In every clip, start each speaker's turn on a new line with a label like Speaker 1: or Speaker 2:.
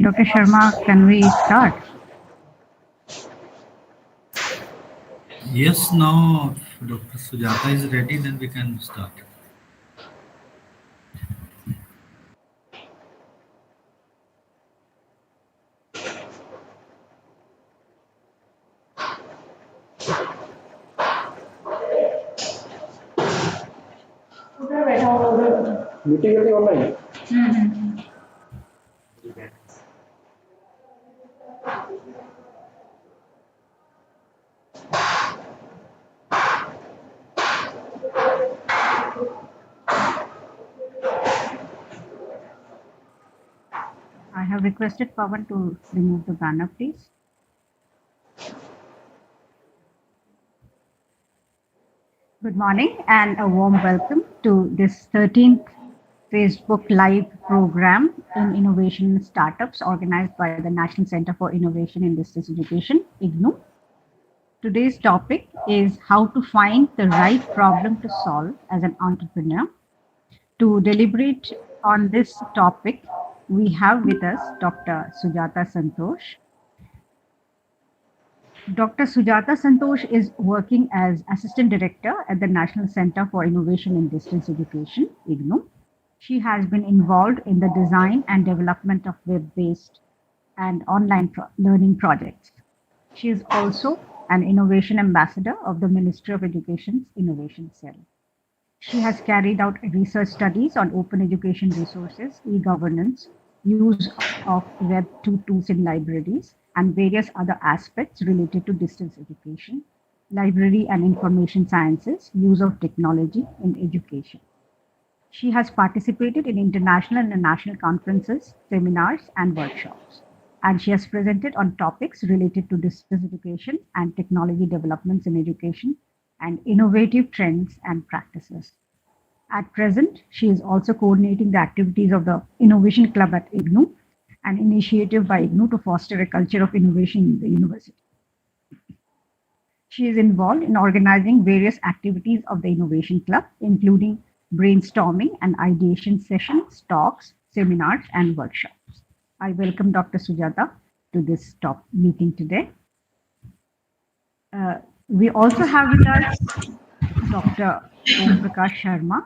Speaker 1: Dr. Sharma, can we start?
Speaker 2: Yes, now if Dr. Sujata is ready, then we can start.
Speaker 3: Meeting करनी online
Speaker 1: I have requested Pawan to remove the banner, please. Good morning and a warm welcome to this 13th Facebook Live program in Innovation Startups organized by the National Center for Innovation in Distance Education, IGNU. Today's topic is how to find the right problem to solve as an entrepreneur. To deliberate on this topic, we have with us Dr. Sujata Santosh. Dr. Sujata Santosh is working as Assistant Director at the National Center for Innovation in Distance Education, IGNU. She has been involved in the design and development of web-based and online learning projects. She is also an Innovation Ambassador of the Ministry of Education's Innovation Cell. She has carried out research studies on open education resources, e-governance, use of Web 2 tools in libraries, and various other aspects related to distance education, library and information sciences, use of technology in education. She has participated in international and national conferences, seminars, and workshops. And she has presented on topics related to distance education and technology developments in education and innovative trends and practices. At present, she is also coordinating the activities of the Innovation Club at IGNU, an initiative by IGNU to foster a culture of innovation in the university. She is involved in organizing various activities of the Innovation Club, including brainstorming and ideation sessions, talks, seminars, and workshops. I welcome Dr. Sujata to this meeting today. We also have with us Dr. Om Prakash Sharma,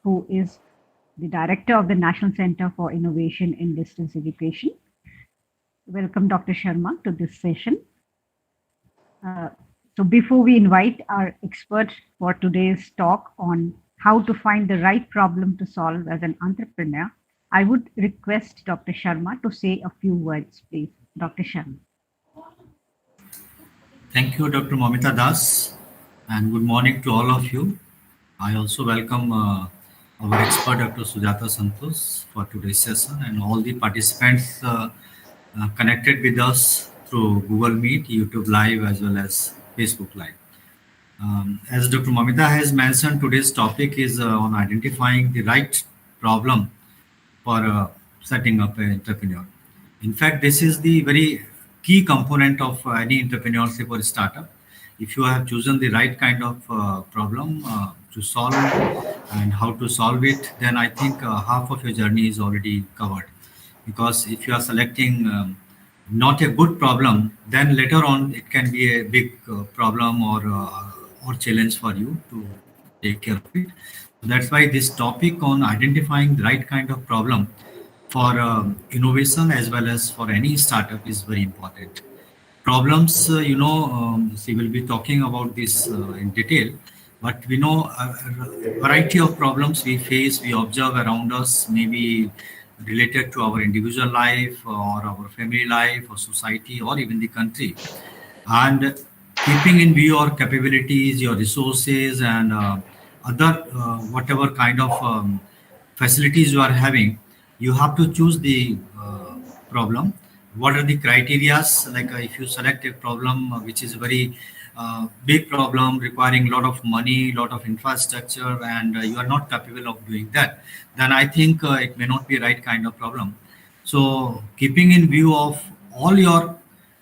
Speaker 1: who is the Director of the National Center for Innovation in Distance Education. Welcome, Dr. Sharma, to this session. So before we invite our expert for today's talk on how to find the right problem to solve as an entrepreneur, I would request Dr. Sharma to say a few words, please. Dr. Sharma.
Speaker 2: Thank you, Dr. Momita Das, and good morning to all of you. I also welcome our expert, Dr. Sujata Santosh, for today's session, and all the participants connected with us through Google Meet, YouTube Live, as well as Facebook Live. As Dr. Momita has mentioned, today's topic is on identifying the right problem for setting up an entrepreneur. In fact, this is the very key component of any entrepreneurship or startup. If you have chosen the right kind of problem to solve and how to solve it, then I think half of your journey is already covered. Because if you are selecting not a good problem, then later on it can be a big problem or challenge for you to take care of it. That's why this topic on identifying the right kind of problem for innovation as well as for any startup is very important. Problems, see, we'll be talking about this in detail, but we know a variety of problems we face, we observe around us, maybe related to our individual life or our family life or society or even the country. And keeping in view your capabilities, your resources, and other whatever kind of facilities you are having, you have to choose the problem. What are the criterias? Like if you select a problem which is a very big problem requiring a lot of money, lot of infrastructure, and you are not capable of doing that, then I think it may not be right kind of problem. So keeping in view of all your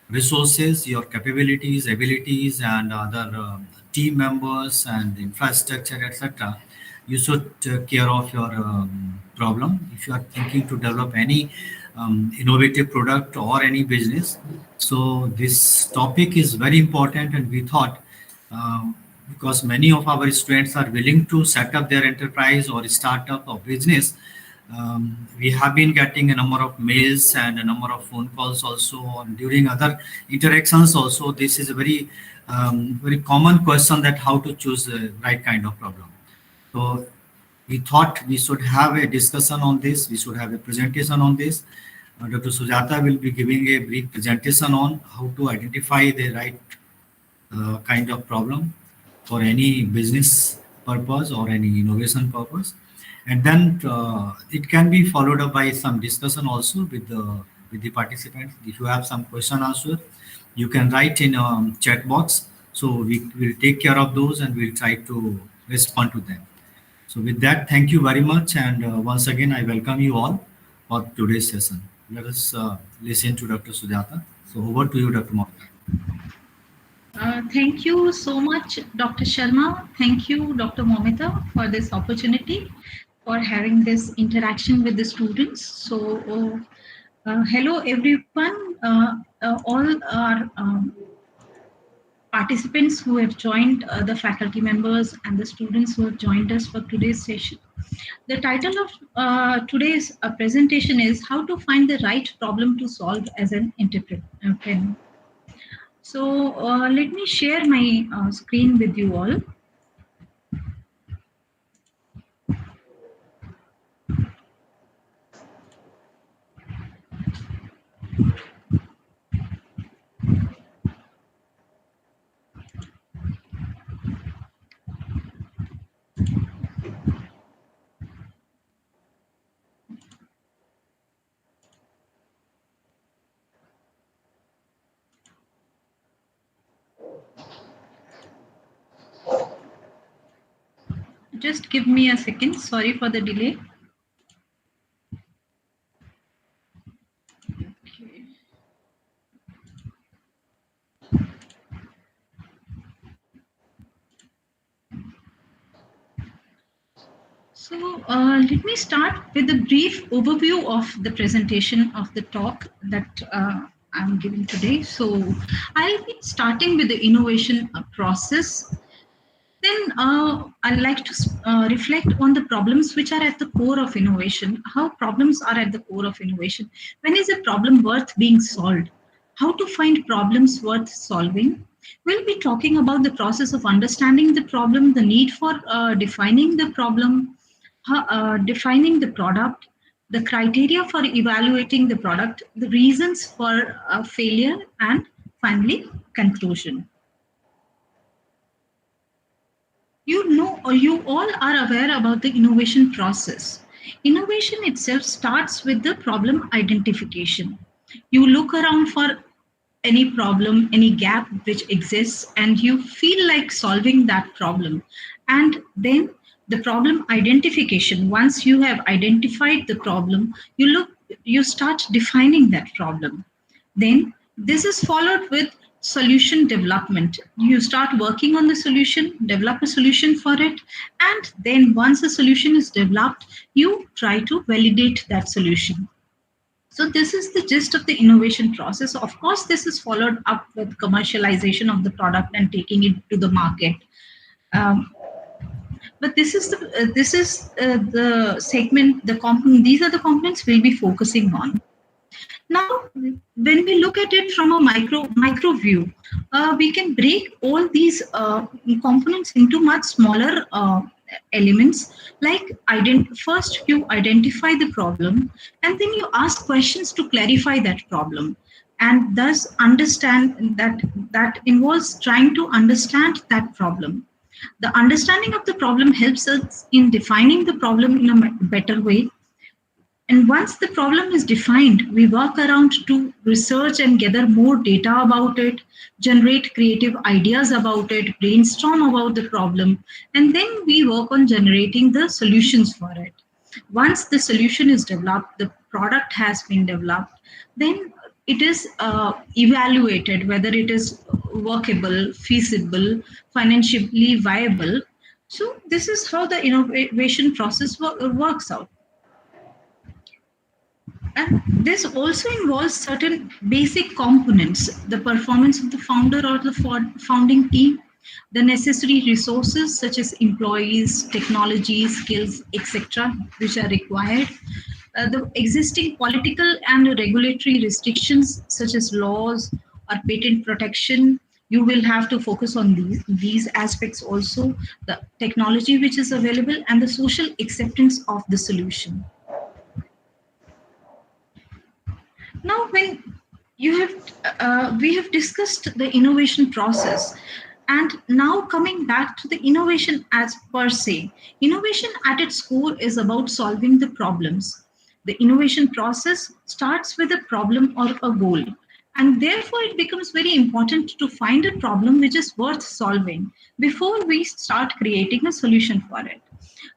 Speaker 2: resources, your capabilities, abilities, and other team members and infrastructure, etc., you should take care of your problem. If you are thinking to develop any innovative product or any business. So this topic is very important, and we thought because many of our students are willing to set up their enterprise or startup or business, we have been getting a number of mails and a number of phone calls also, and during other interactions also. This is a very common question, that how to choose the right kind of problem. So we thought we should have a discussion on this. We should have a presentation on this. Dr. Sujata will be giving a brief presentation on how to identify the right kind of problem for any business purpose or any innovation purpose, and then it can be followed up by some discussion also with the participants. If you have some question answer, you can write in chat box. So we will take care of those and we'll try to respond to them. So with that, thank you very much, and once again I welcome you all for today's session. Let us listen to Dr. Sujata. So over to you, Dr. Mohammed.
Speaker 4: Thank you so much, Dr. Sharma. Thank you, Dr. Momita, for this opportunity, for having this interaction with the students. So, hello everyone, all our participants who have joined, the faculty members and the students who have joined us for today's session. The title of today's presentation is How to Find the Right Problem to Solve as an Entrepreneur. So let me share my screen with you all. Just give me a second. Sorry for the delay. Okay. So let me start with a brief overview of the presentation of the talk that I'm giving today. So I'll be starting with the innovation process. Then I'd like to reflect on the problems which are at the core of innovation, how problems are at the core of innovation. When is a problem worth being solved? How to find problems worth solving? We'll be talking about the process of understanding the problem, the need for defining the problem, defining the product, the criteria for evaluating the product, the reasons for failure, and finally, conclusion. You know, or you all are aware about the innovation process. Innovation itself starts with the problem identification. You look around for any problem, any gap which exists, and you feel like solving that problem. And then the problem identification, once you have identified the problem, you start defining that problem. Then this is followed with solution development. You start working on the solution, develop a solution for it, and then once a solution is developed, you try to validate that solution. So this is the gist of the innovation process. Of course, this is followed up with commercialization of the product and taking it to the market. But this is the segment, the component. These are the components we'll be focusing on. Now, when we look at it from a micro view, we can break all these components into much smaller elements. Like first you identify the problem, and then you ask questions to clarify that problem, and thus understand that involves trying to understand that problem. The understanding of the problem helps us in defining the problem in a better way. And once the problem is defined, we work around to research and gather more data about it, generate creative ideas about it, brainstorm about the problem, and then we work on generating the solutions for it. Once the solution is developed, the product has been developed, then it is evaluated whether it is workable, feasible, financially viable. So this is how the innovation process works out. And this also involves certain basic components: the performance of the founder or the founding team, the necessary resources such as employees, technology, skills, etc., which are required, the existing political and regulatory restrictions such as laws or patent protection. You will have to focus on these aspects also, the technology which is available, and the social acceptance of the solution. Now, when you have, we have discussed the innovation process, and now coming back to the innovation as per se, innovation at its core is about solving the problems. The innovation process starts with a problem or a goal, and therefore it becomes very important to find a problem which is worth solving before we start creating a solution for it.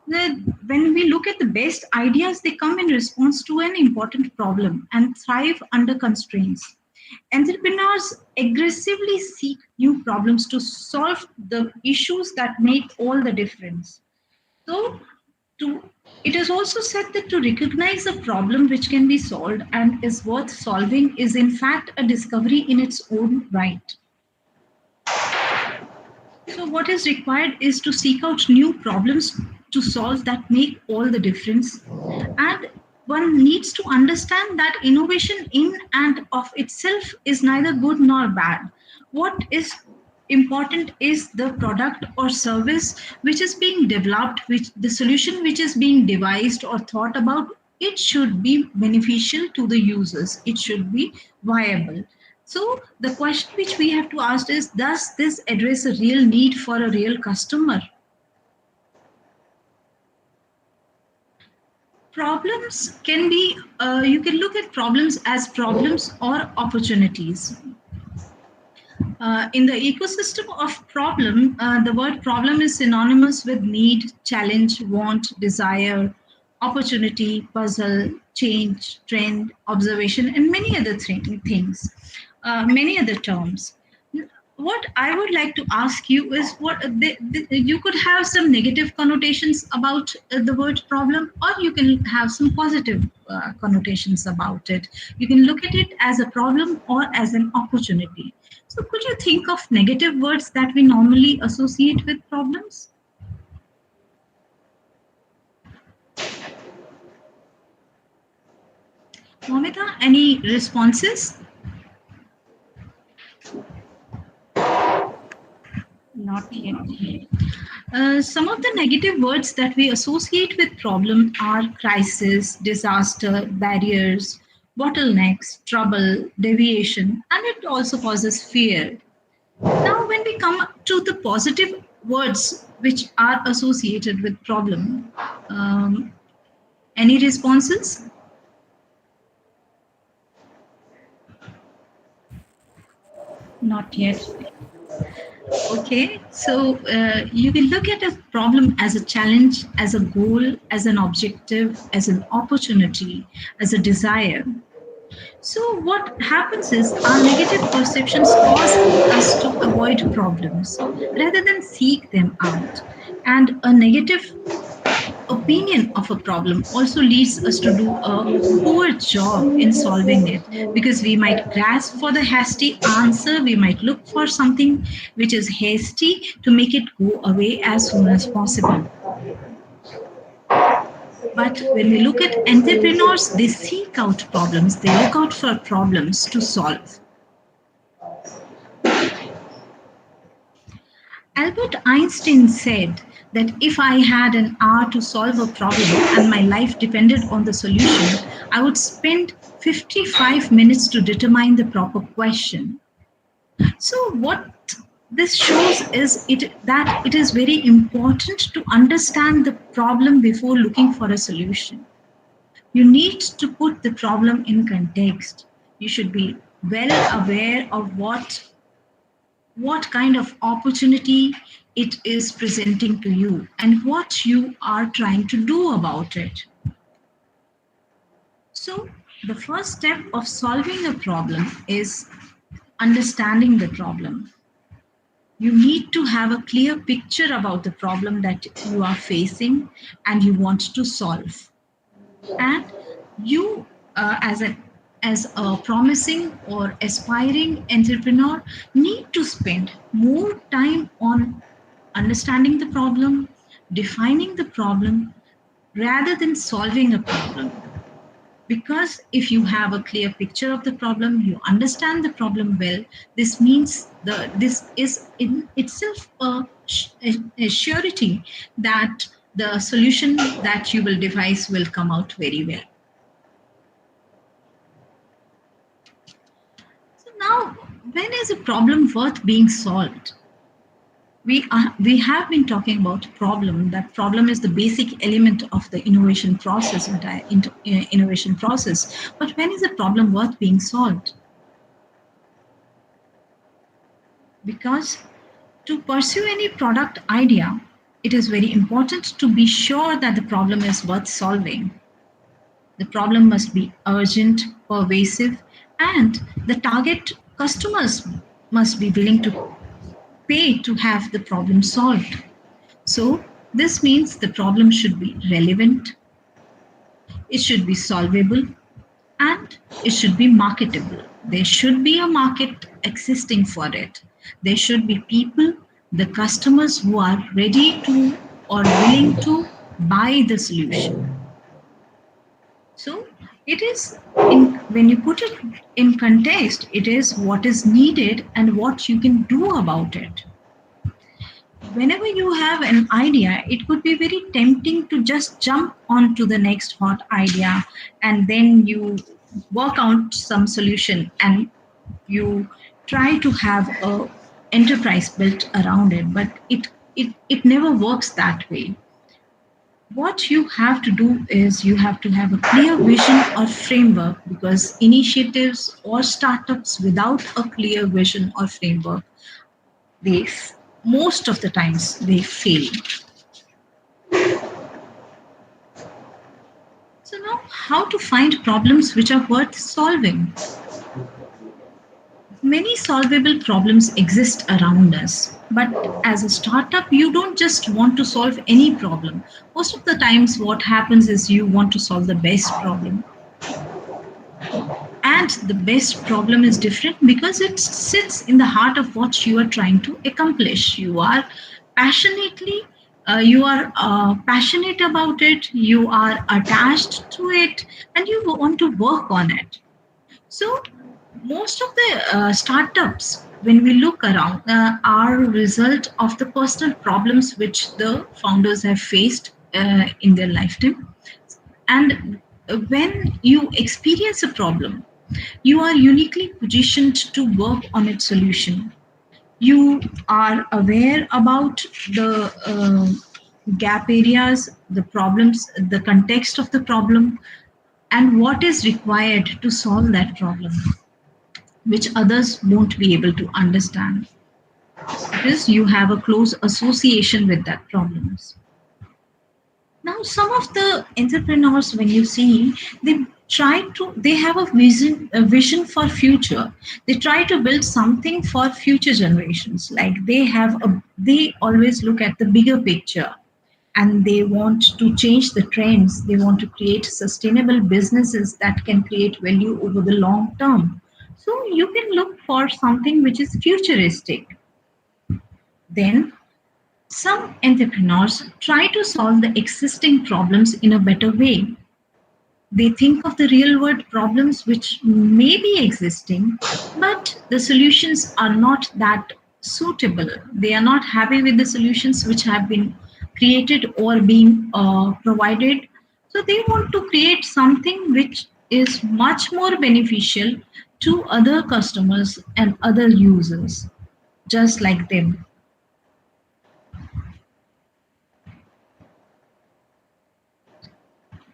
Speaker 4: When we look at the best ideas, they come in response to an important problem and thrive under constraints. Entrepreneurs aggressively seek new problems to solve the issues that make all the difference. So, to, it is also said that to recognize a problem which can be solved and is worth solving is in fact a discovery in its own right. So, what is required is to seek out new problems to solve that make all the difference. And one needs to understand that innovation in and of itself is neither good nor bad. What is important is the product or service which is being developed, which the solution which is being devised or thought about. It should be beneficial to the users, it should be viable. So the question which we have to ask is, does this address a real need for a real customer? Problems can be, you can look at problems as problems or opportunities. In the ecosystem of problem, the word problem is synonymous with need, challenge, want, desire, opportunity, puzzle, change, trend, observation, and many other things, many other terms. What I would like to ask you is, you could have some negative connotations about the word problem, or you can have some positive connotations about it. You can look at it as a problem or as an opportunity. So, could you think of negative words that we normally associate with problems? Momita, any responses?
Speaker 1: Not yet.
Speaker 4: Some of the negative words that we associate with problem are crisis, disaster, barriers, bottlenecks, trouble, deviation, and it also causes fear. Now, when we come to the positive words which are associated with problem, any responses?
Speaker 1: Not yet.
Speaker 4: Okay, so you can look at a problem as a challenge, as a goal, as an objective, as an opportunity, as a desire. So, what happens is our negative perceptions cause us to avoid problems rather than seek them out. And a negative opinion of a problem also leads us to do a poor job in solving it, because we might grasp for the hasty answer, we might look for something which is hasty to make it go away as soon as possible. But when we look at entrepreneurs, they seek out problems, they look out for problems to solve. Albert Einstein said that if I had an hour to solve a problem and my life depended on the solution, I would spend 55 minutes to determine the proper question. So, what this shows is that it is very important to understand the problem before looking for a solution. You need to put the problem in context. You should be well aware of what kind of opportunity it is presenting to you and what you are trying to do about it. So, the first step of solving a problem is understanding the problem. You need to have a clear picture about the problem that you are facing and you want to solve. And you as a promising or aspiring entrepreneur need to spend more time on understanding the problem, defining the problem, rather than solving a problem. Because if you have a clear picture of the problem, you understand the problem well, this means this is in itself a surety that the solution that you will devise will come out very well. So now, when is a problem worth being solved? We have been talking about problem. That problem is the basic element of the innovation process, entire innovation process. But when is a problem worth being solved? Because to pursue any product idea, it is very important to be sure that the problem is worth solving. The problem must be urgent, pervasive, and the target customers must be willing to pay to have the problem solved. So, this means the problem should be relevant, it should be solvable, and it should be marketable. There should be a market existing for it. There should be people, the customers who are ready to or willing to buy the solution. So it is when you put it in context, it is what is needed and what you can do about it. Whenever you have an idea, it could be very tempting to just jump onto the next hot idea and then you work out some solution and you try to have a enterprise built around it, but it never works that way. What you have to do is you have to have a clear vision or framework, because initiatives or startups without a clear vision or framework, they most of the times they fail. So now, how to find problems which are worth solving? Many solvable problems exist around us, but as a startup, you don't just want to solve any problem. Most of the times, what happens is you want to solve the best problem. And the best problem is different because it sits in the heart of what you are trying to accomplish. Passionately, you are passionate about it, you are attached to it, and you want to work on it. So most of the startups, when we look around, are a result of the personal problems which the founders have faced in their lifetime. And when you experience a problem, you are uniquely positioned to work on its solution. You are aware about the gap areas, the problems, the context of the problem, and what is required to solve that problem, which others won't be able to understand because you have a close association with that problems. Now, some of the entrepreneurs, when you see, they have a vision for future. They try to build something for future generations. Like they always look at the bigger picture and they want to change the trends. They want to create sustainable businesses that can create value over the long term. So you can look for something which is futuristic. Then some entrepreneurs try to solve the existing problems in a better way. They think of the real world problems which may be existing, but the solutions are not that suitable. They are not happy with the solutions which have been created or being provided. So they want to create something which is much more beneficial to other customers and other users, just like them.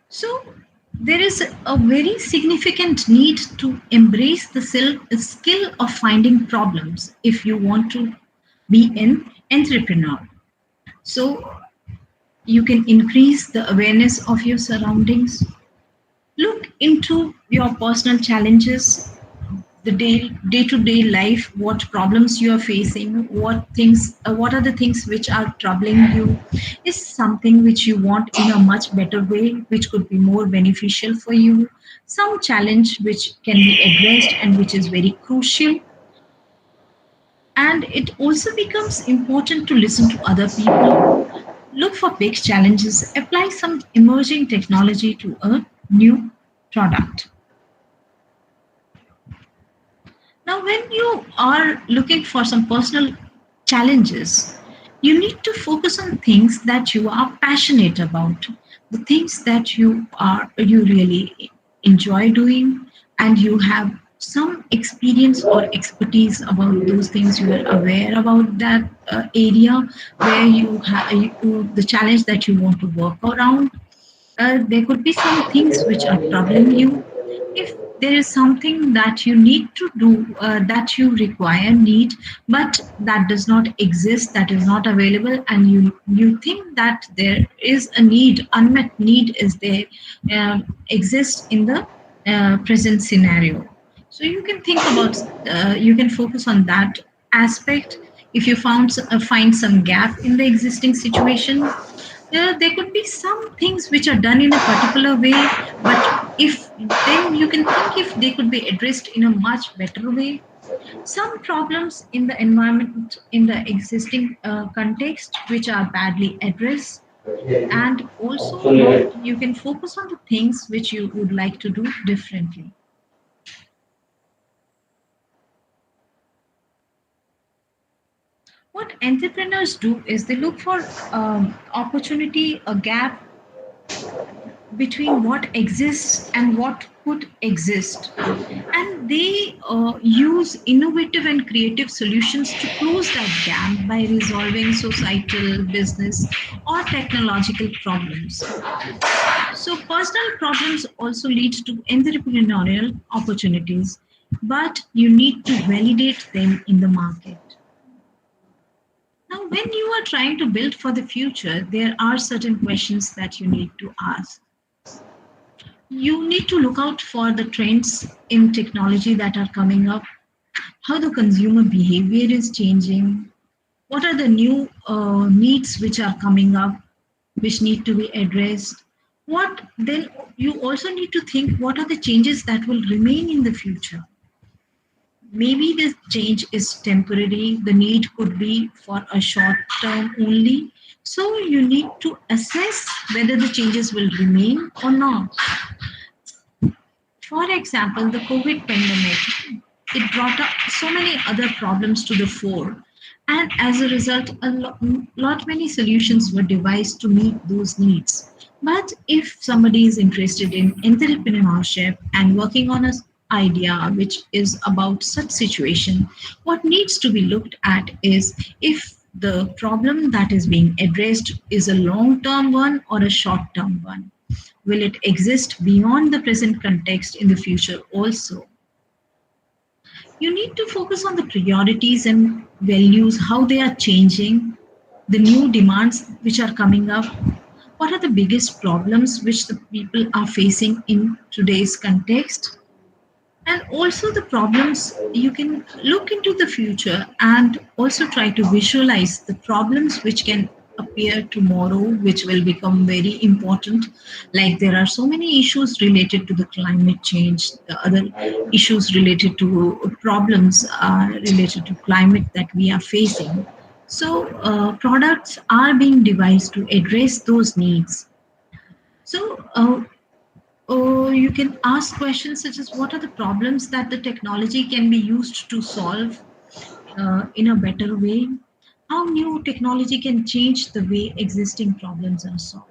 Speaker 4: So there is a very significant need to embrace the skill of finding problems if you want to be an entrepreneur. So you can increase the awareness of your surroundings, look into your personal challenges, the day-to-day life, what problems you are facing, what are the things which are troubling you, is something which you want in a much better way, which could be more beneficial for you. Some challenge which can be addressed and which is very crucial. And it also becomes important to listen to other people, look for big challenges, apply some emerging technology to a new product. Now, when you are looking for some personal challenges, you need to focus on things that you are passionate about, the things that you really enjoy doing, and you have some experience or expertise about those things. You are aware about that area where the challenge that you want to work around. There could be some things which are troubling you. If there is something that you need to do, that you require, need, but that does not exist, that is not available, and you think that there is a need, unmet need is there, exists in the present scenario. So you can think about, you can focus on that aspect. If you find some gap in the existing situation, there could be some things which are done in a particular way, but if then you can think if they could be addressed in a much better way. Some problems in the environment, in the existing context, which are badly addressed, and also you can focus on the things which you would like to do differently. What entrepreneurs do is they look for opportunity, a gap between what exists and what could exist. And they use innovative and creative solutions to close that gap by resolving societal, business, or technological problems. So, personal problems also lead to entrepreneurial opportunities, but you need to validate them in the market. Now, when you are trying to build for the future, there are certain questions that you need to ask. You need to look out for the trends in technology that are coming up, how the consumer behavior is changing, what are the new needs which are coming up, which need to be addressed. What then you also need to think what are the changes that will remain in the future. Maybe this change is temporary, the need could be for a short term only. So you need to assess whether the changes will remain or not. For example, the COVID pandemic, it brought up so many other problems to the fore. And as a result, lot many solutions were devised to meet those needs. But if somebody is interested in entrepreneurship and working on an idea which is about such situation, what needs to be looked at is if the problem that is being addressed is a long term one or a short term one. Will it exist beyond the present context in the future also? You need to focus on the priorities and values, how they are changing, the new demands which are coming up. What are the biggest problems which the people are facing in today's context? And also the problems, you can look into the future and also try to visualize the problems which can appear tomorrow, which will become very important. Like there are so many issues related to the climate change, the other issues related to problems related to climate that we are facing. So products are being devised to address those needs. So you can ask questions such as what are the problems that the technology can be used to solve in a better way? How new technology can change the way existing problems are solved?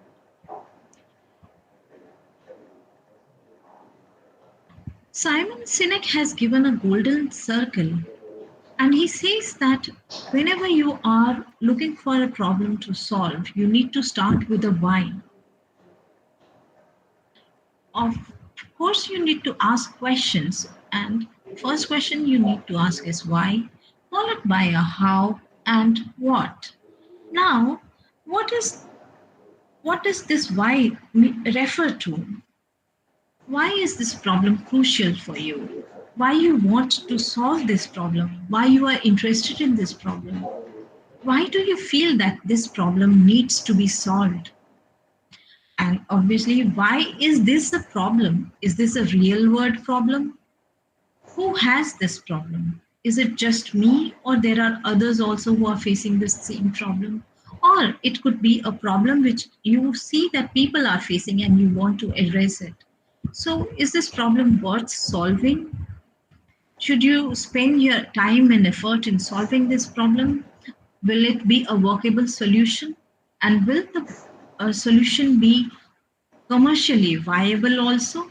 Speaker 4: Simon Sinek has given a golden circle, and he says that whenever you are looking for a problem to solve, you need to start with a why. Of course, you need to ask questions, and first question you need to ask is why, followed by a how and what. Now, what is what does this why refer to? Why is this problem crucial for you? why you want to solve this problem, why you are interested in this problem, why do you feel that this problem needs to be solved? And obviously, why is this a problem? Is this a real world problem? Who has this problem? Is it just me, or there are others also who are facing the same problem? Or it could be a problem which you see that people are facing and you want to address it. So, is this problem worth solving? Should you spend your time and effort in solving this problem? Will it be a workable solution? And will the solution be commercially viable also?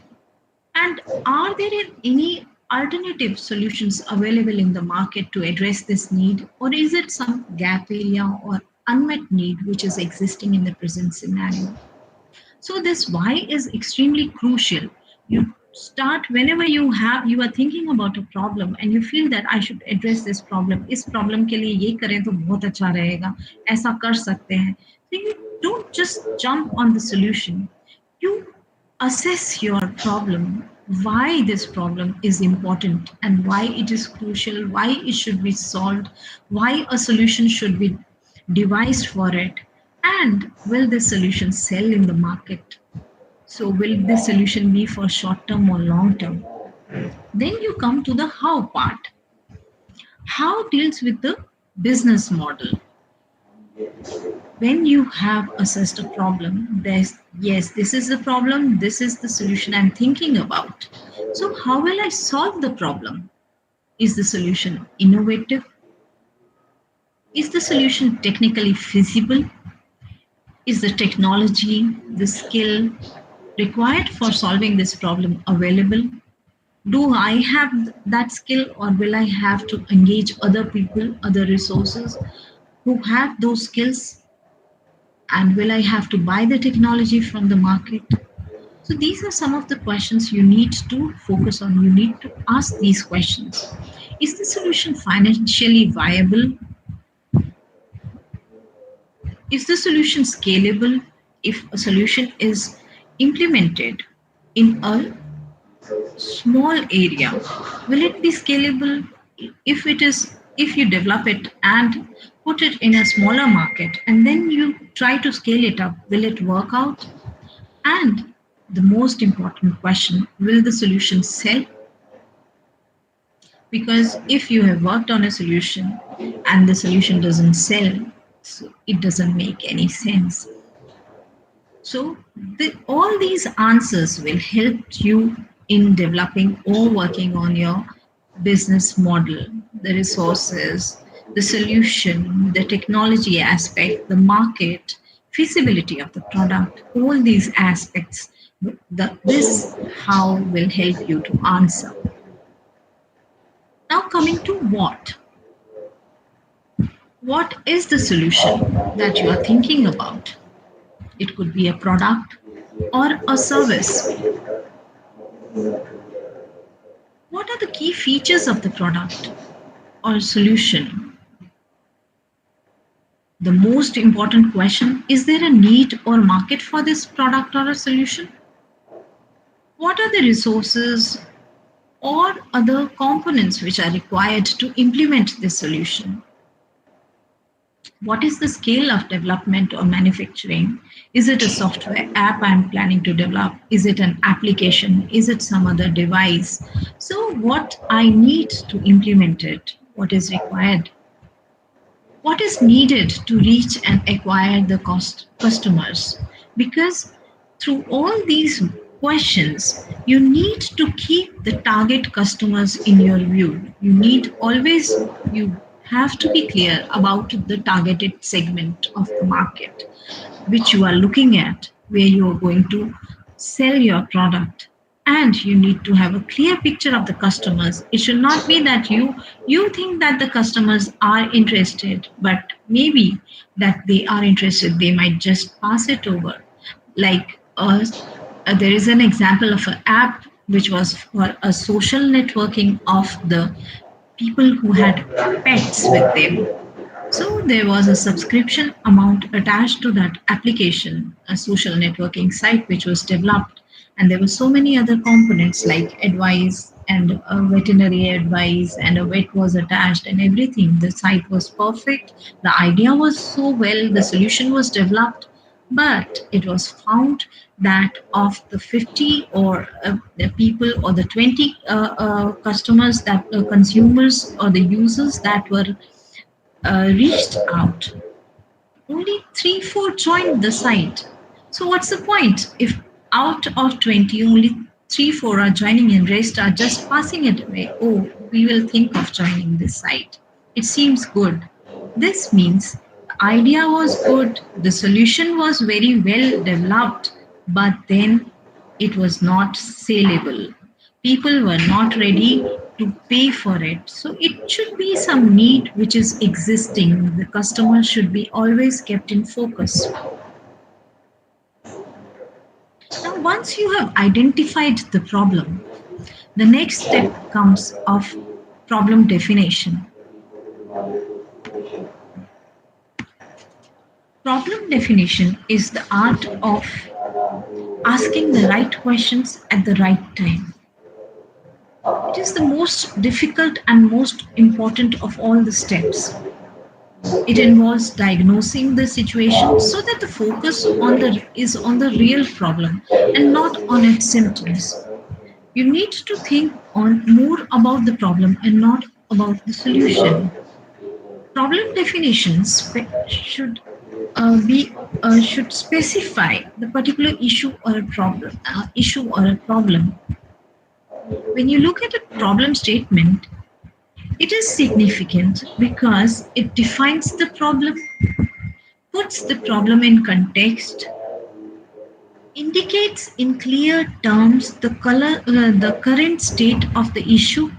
Speaker 4: And are there any alternative solutions available in the market to address this need? Or is it some gap area or unmet need which is existing in the present scenario? So this why is extremely crucial. You start whenever you are thinking about a problem and you feel that I should address this problem. इस problem के लिए ये करें तो बहुत अच्छा रहेगा. ऐसा कर सकते हैं. So you don't just jump on the solution. You assess your problem, why this problem is important and why it is crucial, why it should be solved, why a solution should be devised for it, and will this solution sell in the market? So, will this solution be for short term or long term? Then you come to the how part. How deals with the business model. When you have assessed a problem, there's yes, this is the problem, this is the solution I'm thinking about. So, how will I solve the problem? Is the solution innovative? Is the solution technically feasible? Is the technology, the skill required for solving this problem available? Do I have that skill, or will I have to engage other people, other resources who have those skills? And will I have to buy the technology from the market? So these are some of the questions you need to focus on. You need to ask these questions. Is the solution financially viable? Is the solution scalable? If a solution is implemented in a small area, will it be scalable? If you develop it and put it in a smaller market and then you try to scale it up, will it work out? And the most important question, will the solution sell? Because if you have worked on a solution and the solution doesn't sell, so it doesn't make any sense. So all these answers will help you in developing or working on your business model, the resources, the solution, the technology aspect, the market, feasibility of the product, all these aspects. This how will help you to answer. Now coming to what? What is the solution that you are thinking about? It could be a product or a service. What are the key features of the product or solution? The most important question, is there a need or market for this product or a solution? What are the resources or other components which are required to implement this solution? What is the scale of development or manufacturing? Is it a software app I'm planning to develop? Is it an application? Is it some other device? So what I need to implement it, what is required? What is needed to reach and acquire the customers? Because through all these questions, you need to keep the target customers in your view. You have to be clear about the targeted segment of the market which you are looking at, where you are going to sell your product. And you need to have a clear picture of the customers. It should not be that you think that the customers are interested, but maybe that they are interested, they might just pass it over. Like there is an example of an app which was for a social networking of the people who had pets with them. So there was a subscription amount attached to that application, a social networking site which was developed. and there were so many other components like advice and veterinary advice, and a vet was attached and everything. The site was perfect, the idea was so well, the solution was developed, but it was found that of the 50 or the people or the 20 customers, that consumers or the users that were reached out, only 3 4 joined the site. So what's the point if out of 20 only 3 4 are joining and rest are just passing it away? Oh, we will think of joining this site, it seems good. This means the idea was good, the solution was very well developed, but then it was not saleable. People were not ready to pay for it. So it should be some need which is existing. The customer should be always kept in focus. Now, once you have identified the problem, the next step comes of problem definition. Problem definition is the art of asking the right questions at the right time. It is the most difficult and most important of all the steps. It involves diagnosing the situation so that the focus is on the real problem and not on its symptoms. You need to think on more about the problem and not about the solution. Problem definitions should specify the particular issue or a problem. When you look at a problem statement, it is significant because it defines the problem, puts the problem in context, indicates in clear terms the current state of the issue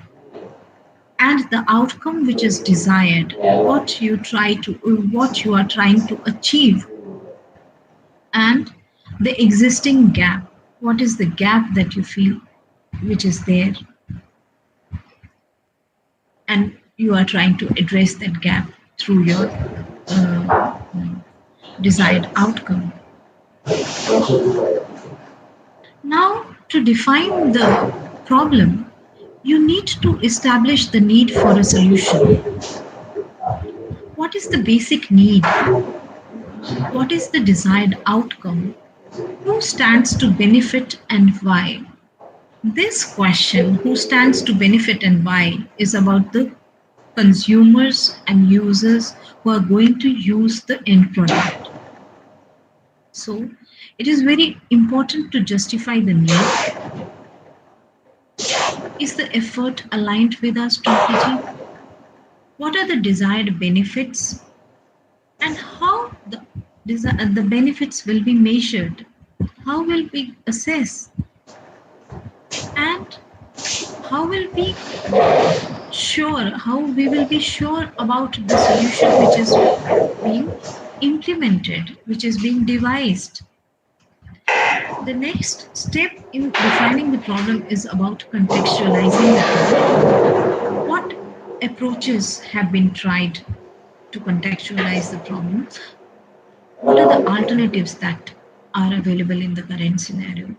Speaker 4: and the outcome which is desired, what you are trying to achieve, and the existing gap. What is the gap that you feel which is there, and you are trying to address that gap through your uh, desired outcome. Now, to define the problem, you need to establish the need for a solution. What is the basic need? What is the desired outcome? Who stands to benefit and why? This question, who stands to benefit and why, is about the consumers and users who are going to use the end product. So, it is very important to justify the need. Is the effort aligned with our strategy? What are the desired benefits? And how the benefits will be measured? How will we assess? And how will we how we will be sure about the solution which is being implemented, which is being devised? The next step in defining the problem is about contextualizing the problem. What approaches have been tried to contextualize the problem? What are the alternatives that are available in the current scenario?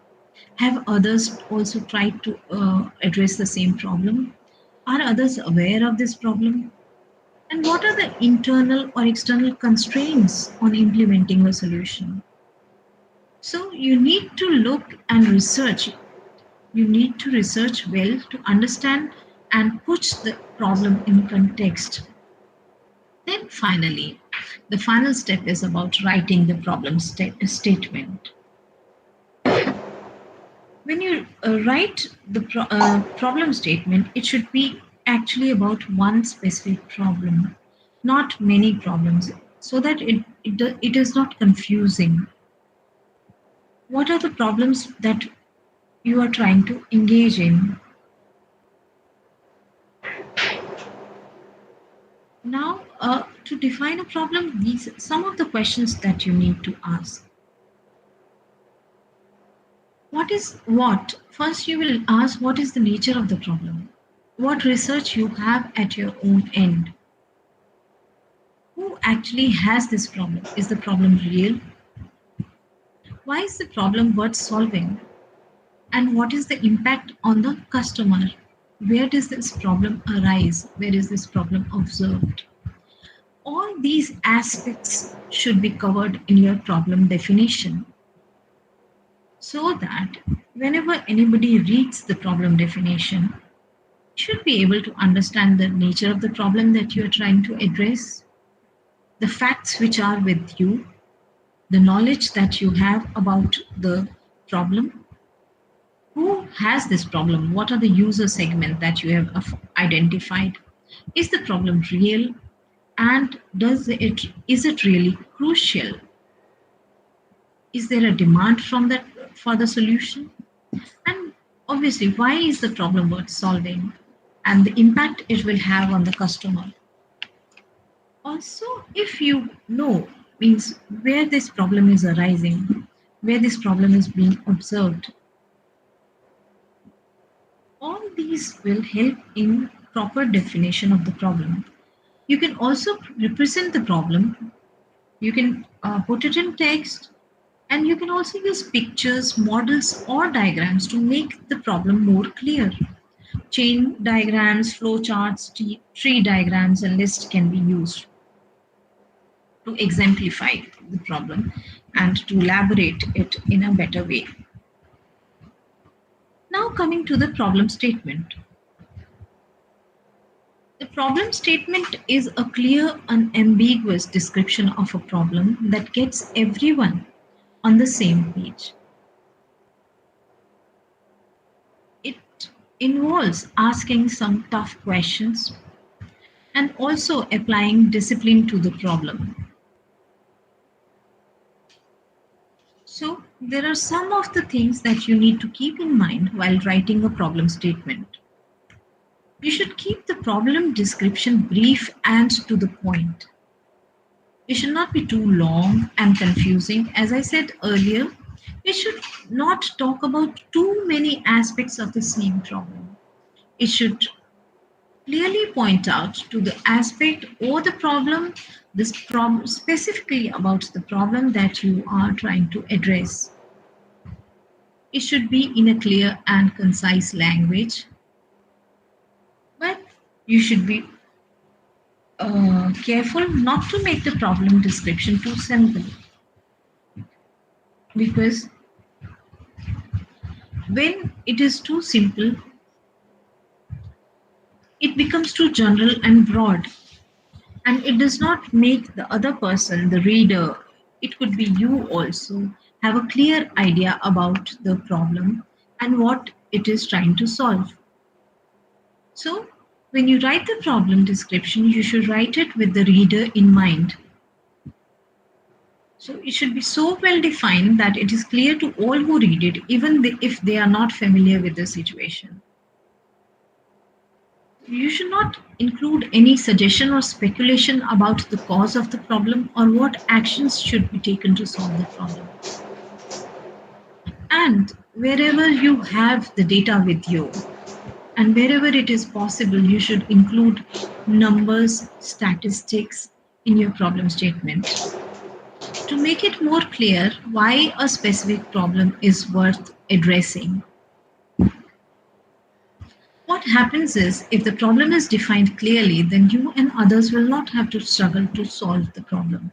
Speaker 4: Have others also tried to address the same problem? Are others aware of this problem? And what are the internal or external constraints on implementing a solution? So you need to look and research. You need to research well to understand and put the problem in context. Then finally, the final step is about writing the problem statement. When you write the problem statement, it should be actually about one specific problem, not many problems, so that it is not confusing. What are the problems that you are trying to engage in? Now, to define a problem, these some of the questions that you need to ask. What is what? First, you will ask what is the nature of the problem? What research you have at your own end? Who actually has this problem? Is the problem real? Why is the problem worth solving? and what is the impact on the customer? Where does this problem arise? Where is this problem observed? All these aspects should be covered in your problem definition so that whenever anybody reads the problem definition, should be able to understand the nature of the problem that you are trying to address, the facts which are with you, the knowledge that you have about the problem, who has this problem, what are the user segment that you have identified, is the problem real, and is it really crucial, is there a demand from that for the solution, and obviously why is the problem worth solving and the impact it will have on the customer. Also, if you know, means where this problem is arising, where this problem is being observed, all these will help in proper definition of the problem. You can also represent the problem. You can put it in text, and you can also use pictures, models, or diagrams to make the problem more clear. Chain diagrams, flow charts, tree diagrams, and lists can be used to exemplify the problem and to elaborate it in a better way. Now, coming to the problem statement. The problem statement is a clear, unambiguous description of a problem that gets everyone on the same page. It involves asking some tough questions and also applying discipline to the problem. So, there are some of the things that you need to keep in mind while writing a problem statement. You should keep the problem description brief and to the point. It should not be too long and confusing. As I said earlier, it should not talk about too many aspects of the same problem. It should clearly point out to the aspect or the problem, this problem specifically about the problem that you are trying to address. It should be in a clear and concise language, but you should be careful not to make the problem description too simple, because when it is too simple, it becomes too general and broad, and it does not make the other person, the reader, it could be you also, have a clear idea about the problem and what it is trying to solve. So, when you write the problem description, you should write it with the reader in mind. So, it should be so well defined that it is clear to all who read it, even if they are not familiar with the situation. You should not include any suggestion or speculation about the cause of the problem or what actions should be taken to solve the problem. And wherever you have the data with you, and wherever it is possible, you should include numbers, statistics in your problem statement to make it more clear why a specific problem is worth addressing. What happens is, if the problem is defined clearly, then you and others will not have to struggle to solve the problem.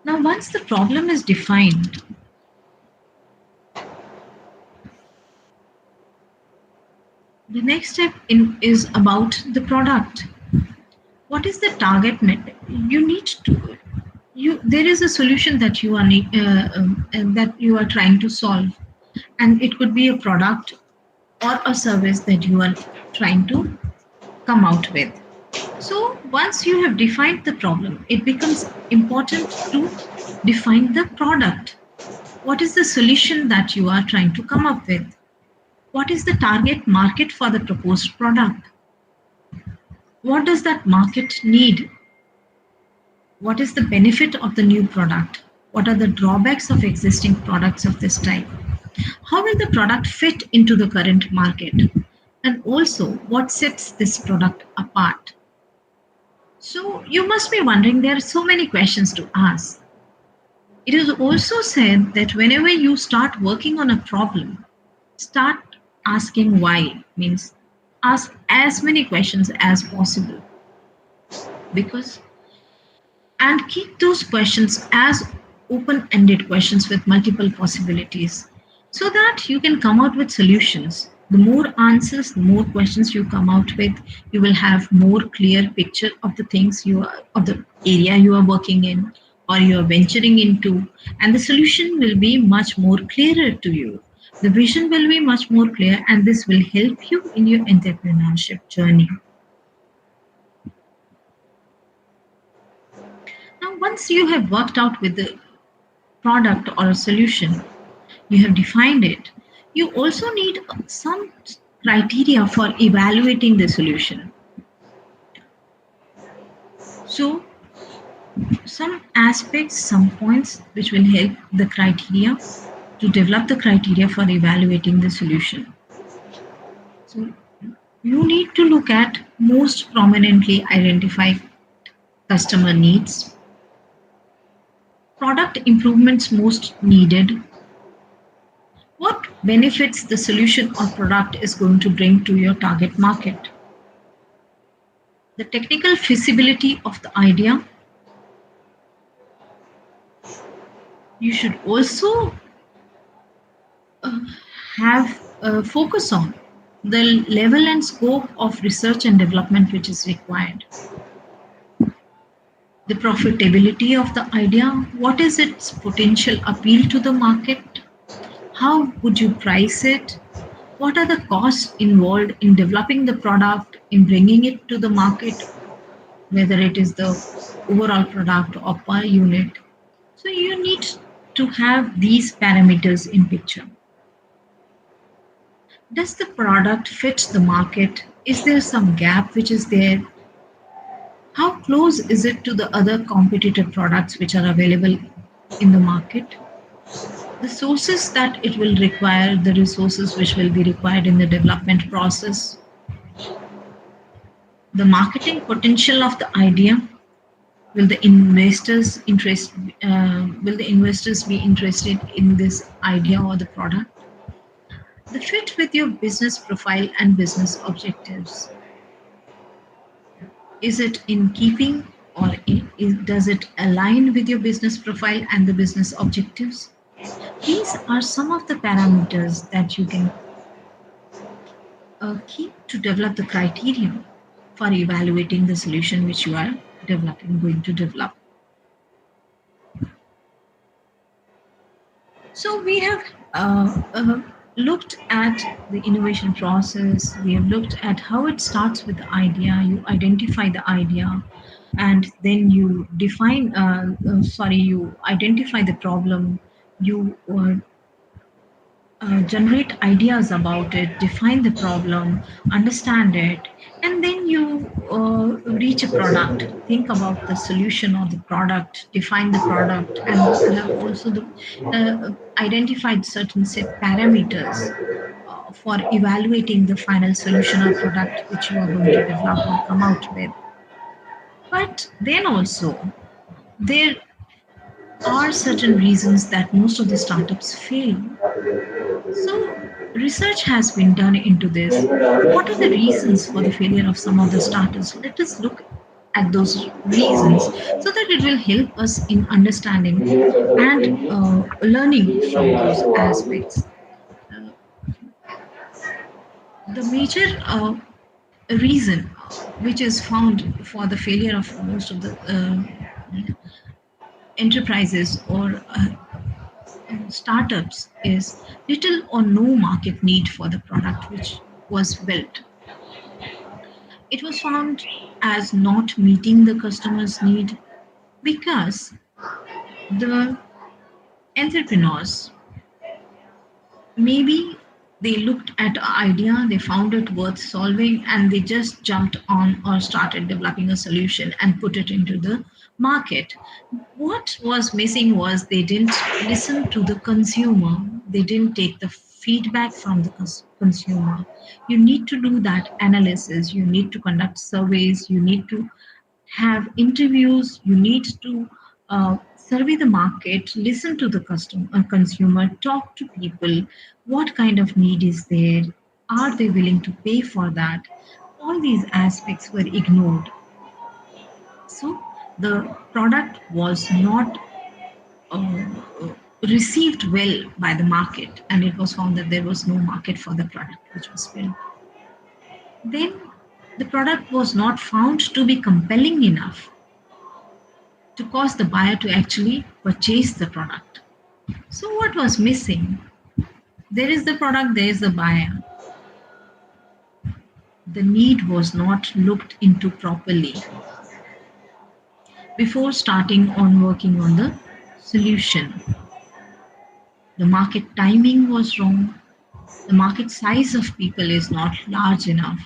Speaker 4: Now, once the problem is defined, the next step is about the product. What is the target market? You need to there is a solution that you are that you are trying to solve, and it could be a product or a service that you are trying to come out with. So once you have defined the problem, it becomes important to define the product. What is the solution that you are trying to come up with? What is the target market for the proposed product? What does that market need? What is the benefit of the new product? What are the drawbacks of existing products of this type? How will the product fit into the current market? And also, what sets this product apart? So you must be wondering, there are so many questions to ask. It is also said that whenever you start working on a problem, start asking why, means ask as many questions as possible, because and keep those questions as open ended questions with multiple possibilities so that you can come out with solutions. The more answers, the more questions you come out with, you will have more clear picture of the things you are, of the area you are working in or you are venturing into, and the solution will be much more clearer to you. The vision will be much more clear, and this will help you in your entrepreneurship journey. Now, once you have worked out with the product or a solution, you have defined it, you also need some criteria for evaluating the solution. So, some aspects, some points which will help the criteria to develop the criteria for evaluating the solution. So, you need to look at most prominently identify customer needs, product improvements most needed, what benefits the solution or product is going to bring to your target market, the technical feasibility of the idea. You should also uh, have focus on the level and scope of research and development which is required, the profitability of the idea, what is its potential appeal to the market, how would you price it, what are the costs involved in developing the product, in bringing it to the market, whether it is the overall product or per unit. So you need to have these parameters in picture. Does the product fit the market? Is there some gap which is there? How close is it to the other competitive products which are available in the market? The sources that it will require, the resources which will be required in the development process, the marketing potential of the idea. Will the investors interest? Will the investors be interested in this idea or the product? The fit with your business profile and business objectives. Is it in keeping or does it align with your business profile and the business objectives? These are some of the parameters that you can keep to develop the criteria for evaluating the solution which you are going to develop. So we have looked at the innovation process. We have looked at how it starts with the idea. You identify the idea, and then you define. You identify the problem. You generate ideas about it, define the problem, understand it, and then you reach a product. Think about the solution or the product, define the product, and you have also identified certain set parameters for evaluating the final solution or product which you are going to develop or come out with. But then also, there are certain reasons that most of the startups fail. So, research has been done into this. What are the reasons for the failure of some of the startups? Let us look at those reasons so that it will help us in understanding and learning from those aspects. Uh, the major reason which is found for the failure of most of the enterprises or startups is little or no market need for the product which was built. It was found as not meeting the customer's need because the entrepreneurs, maybe they looked at an idea, they found it worth solving, and they just jumped on or started developing a solution and put it into the market. What was missing was they didn't listen to the consumer, they didn't take the feedback from the consumer. You need to do that analysis, you need to conduct surveys, you need to have interviews, you need to survey the market, listen to the consumer, talk to people, what kind of need is there, are they willing to pay for that? All these aspects were ignored. So the product was not uh, received well by the market, and it was found that there was no market for the product which was built. Then the product was not found to be compelling enough to cause the buyer to actually purchase the product. So, what was missing? There is the product, there is the buyer. The need was not looked into properly before starting on working on the solution. The market timing was wrong. The market size of people is not large enough.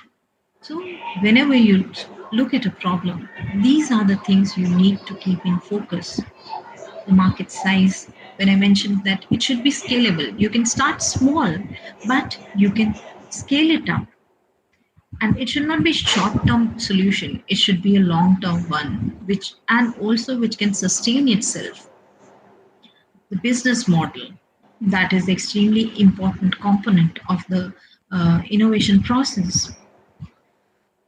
Speaker 4: So, whenever you look at a problem, these are the things you need to keep in focus. The market size, when I mentioned that it should be scalable, you can start small, but you can scale it up. And it should not be short-term solution. It should be a long-term one, which and also which can sustain itself. The business model, that is extremely important component of the innovation process.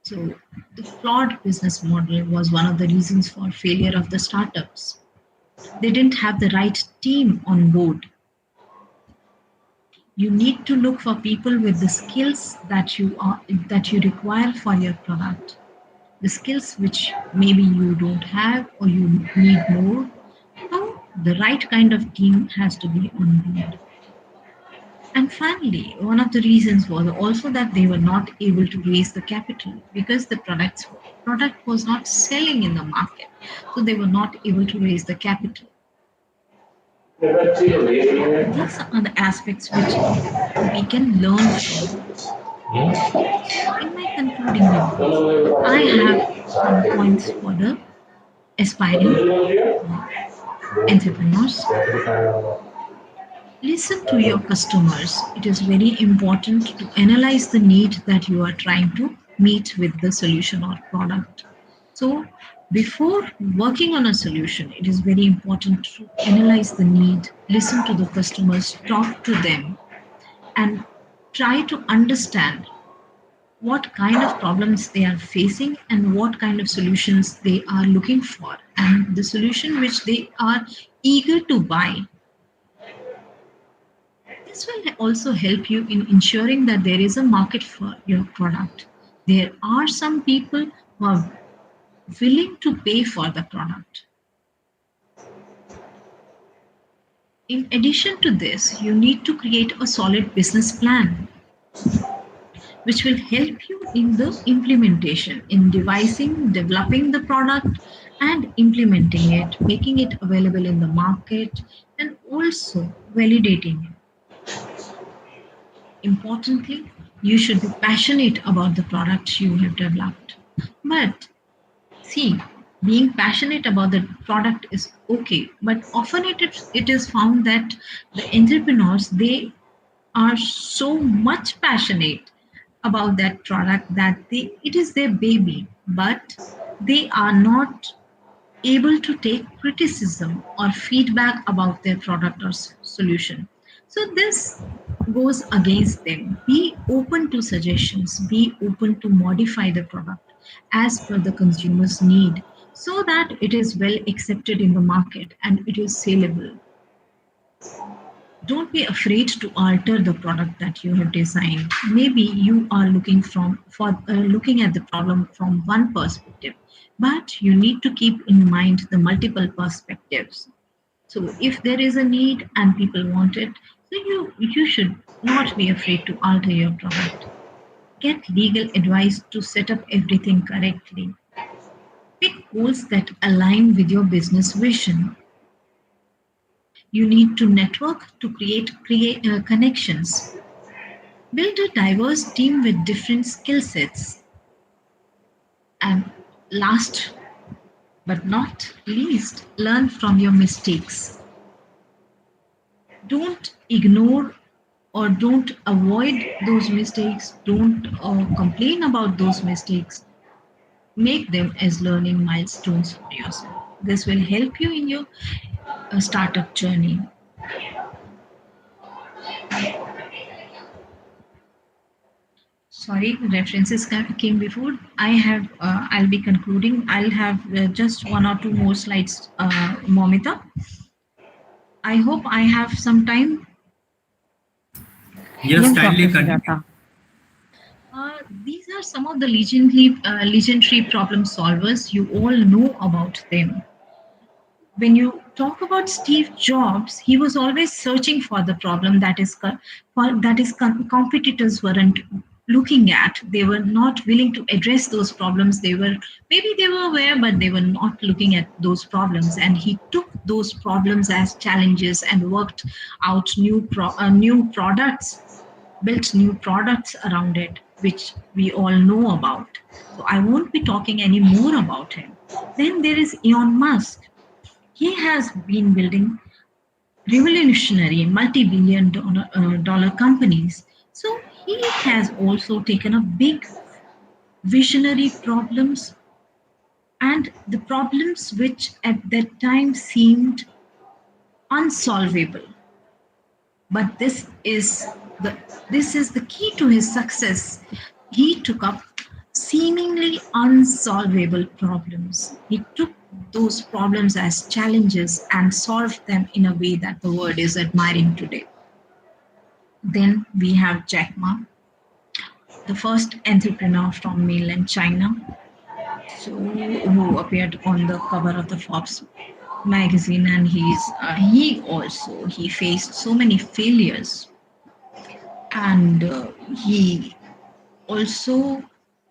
Speaker 4: So the flawed business model was one of the reasons for failure of the startups. They didn't have the right team on board. You need to look for people with the skills that you require for your product. The skills which maybe you don't have or you need more. So the right kind of team has to be on board. And finally, one of the reasons was also that they were not able to raise the capital because the product was not selling in the market. So they were not able to raise the capital. These are the aspects which we can learn from. So, in my concluding remarks, I have some points for the aspiring entrepreneurs. Listen to your customers. It is very important to analyze the need that you are trying to meet with the solution or product. So, before working on a solution, it is very important to analyze the need, listen to the customers, talk to them, and try to understand what kind of problems they are facing and what kind of solutions they are looking for, and the solution which they are eager to buy. This will also help you in ensuring that there is a market for your product. There are some people who are willing to pay for the product. In addition to this, you need to create a solid business plan which will help you in the implementation, in devising, developing the product and implementing it, making it available in the market, and also validating it. Importantly, you should be passionate about the product you have developed. But see, being passionate about the product is okay, but often it is found that the entrepreneurs, they are so much passionate about that product that it is their baby, but they are not able to take criticism or feedback about their product or solution. So this goes against them. Be open to suggestions, be open to modify the product as per the consumer's need so that it is well accepted in the market and it is saleable. Don't be afraid to alter the product that you have designed. Maybe you are looking at the problem from one perspective, but you need to keep in mind the multiple perspectives. So if there is a need and people want it, so you should not be afraid to alter your product. Get legal advice to set up everything correctly. Pick goals that align with your business vision. You need to network to create connections. Build a diverse team with different skill sets. And last but not least, learn from your mistakes. Don't ignore or don't avoid those mistakes. Don't complain about those mistakes. make them as learning milestones for yourself. This will help you in your startup journey. Sorry, references came before. I'll be concluding. I'll have just one or two more slides, Momita. I hope I have some time.
Speaker 2: Yes,
Speaker 1: Yes, Dr.
Speaker 2: kindly continue.
Speaker 1: Sujata.
Speaker 4: These are some of the legendary problem solvers. You all know about them. When you talk about Steve Jobs, he was always searching for the problem that his competitors weren't looking at. They were not willing to address those problems. They were aware, but they were not looking at those problems. And he took those problems as challenges and worked out new products, built new products around it, which we all know about. So I won't be talking any more about him. Then there is Elon Musk. He has been building revolutionary multi-billion dollar companies. So he has also taken up big visionary problems and the problems which at that time seemed unsolvable. But this is the key to his success. He took up seemingly unsolvable problems. He took those problems as challenges and solved them in a way that the world is admiring today. Then we have Jack Ma, the first entrepreneur from mainland China, so who appeared on the cover of the Forbes magazine, and he faced so many failures, and he also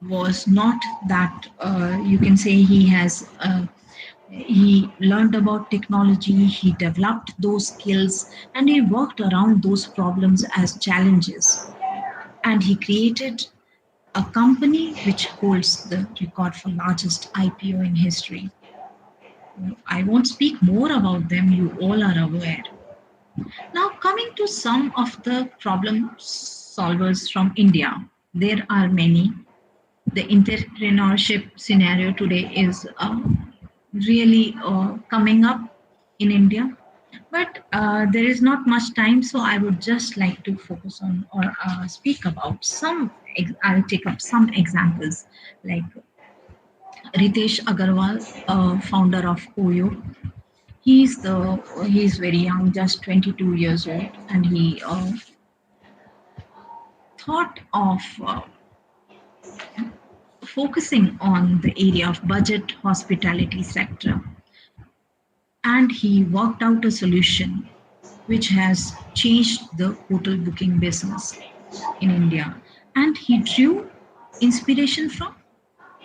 Speaker 4: was not that you can say he learned about technology, he developed those skills, and he worked around those problems as challenges, and he created a company which holds the record for largest IPO in history. I won't speak more about them, you all are aware. Now, coming to some of the problem solvers from India, there are many. The entrepreneurship scenario today is really coming up in India, but there is not much time, so I would just like to focus on or speak about some. I'll take up some examples like Ritesh Agarwal, founder of Oyo. He's very young, just 22 years old, and he thought of focusing on the area of budget hospitality sector, and he worked out a solution which has changed the hotel booking business in India, and he drew inspiration from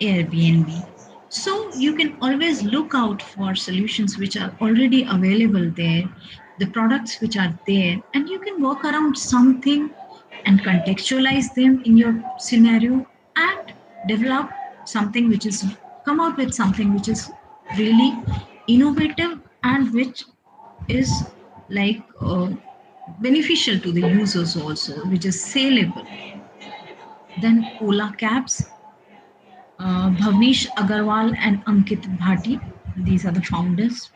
Speaker 4: Airbnb. So you can always look out for solutions which are already available there, the products which are there, and you can work around something and contextualize them in your scenario and develop something which is come out with something which is really innovative and which is like beneficial to the users also, which is saleable. Then Ola Cabs, Bhavnish Agarwal and Ankit Bhati. These are the founders.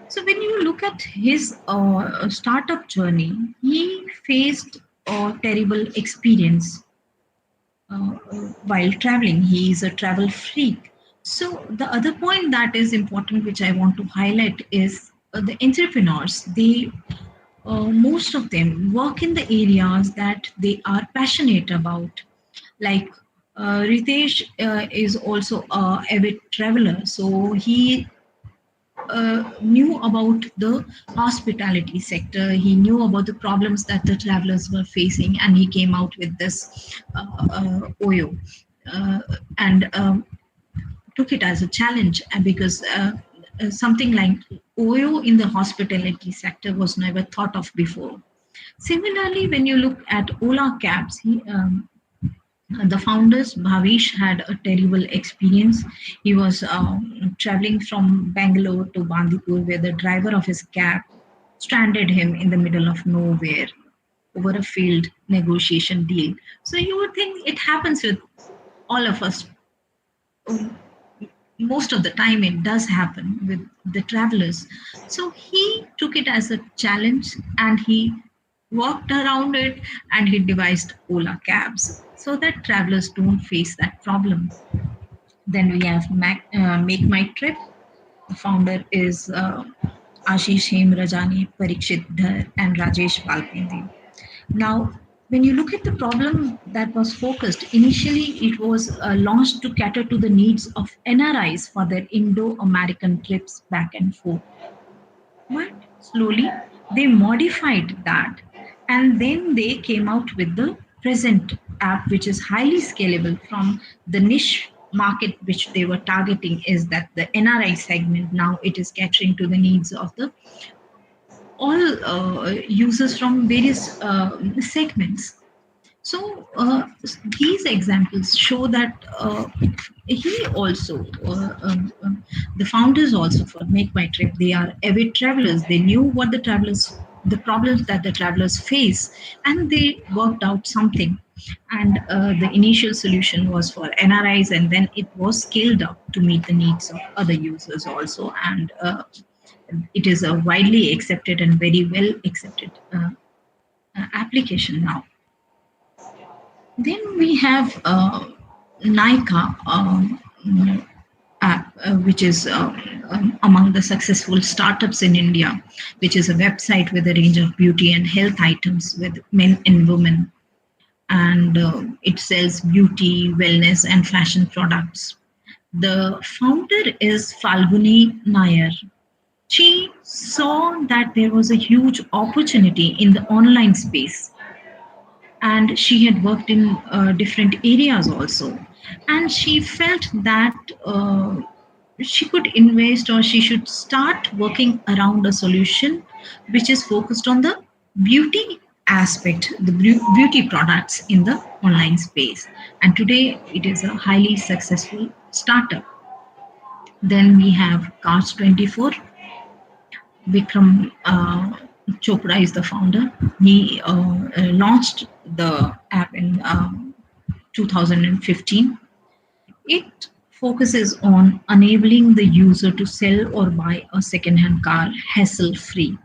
Speaker 4: So when you look at his startup journey, he faced a terrible experience while traveling. He is a travel freak. So the other point that is important, which I want to highlight, is the entrepreneurs. Most of them work in the areas that they are passionate about. Like Ritesh is also a avid traveler, so he knew about the hospitality sector. He knew about the problems that the travelers were facing, and he came out with this Oyo and took it as a challenge because something like Oyo in the hospitality sector was never thought of before. Similarly, when you look at Ola Cabs, the founders, Bhavish, had a terrible experience. He was traveling from Bangalore to Bandipur, where the driver of his cab stranded him in the middle of nowhere over a failed negotiation deal. So you would think it happens with all of us. most of the time it does happen with the travelers. So he took it as a challenge and he walked around it, and he devised Ola cabs so that travelers don't face that problem. Then we have Make My Trip. The founder is Ashish Hemrajani, Parikshit Dhar, and Rajesh Balpindi. Now, when you look at the problem that was focused, initially it was launched to cater to the needs of NRIs for their Indo American trips back and forth. But slowly they modified that, and then they came out with the present app, which is highly scalable from the niche market which they were targeting, is that the NRI segment. Now it is catering to the needs of the all users from various segments. So these examples show that he also, the founders also for Make My Trip, they are avid travelers. They knew what the problems that the travelers face, and they worked out something. And the initial solution was for NRIs, and then it was scaled up to meet the needs of other users also. And it is a widely accepted and very well accepted application now. Then we have Nika app, which is among the successful startups in India, which is a website with a range of beauty and health items with men and women. And it sells beauty, wellness, and fashion products. The founder is Falguni Nair. She saw that there was a huge opportunity in the online space, and she had worked in different areas also, and she felt that she could invest, or she should start working around a solution which is focused on the beauty aspect, the beauty products in the online space. And today it is a highly successful startup. Then we have Cars 24. Vikram Chopra is the founder. He launched the app in 2015. It focuses on enabling the user to sell or buy a second-hand car hassle-free.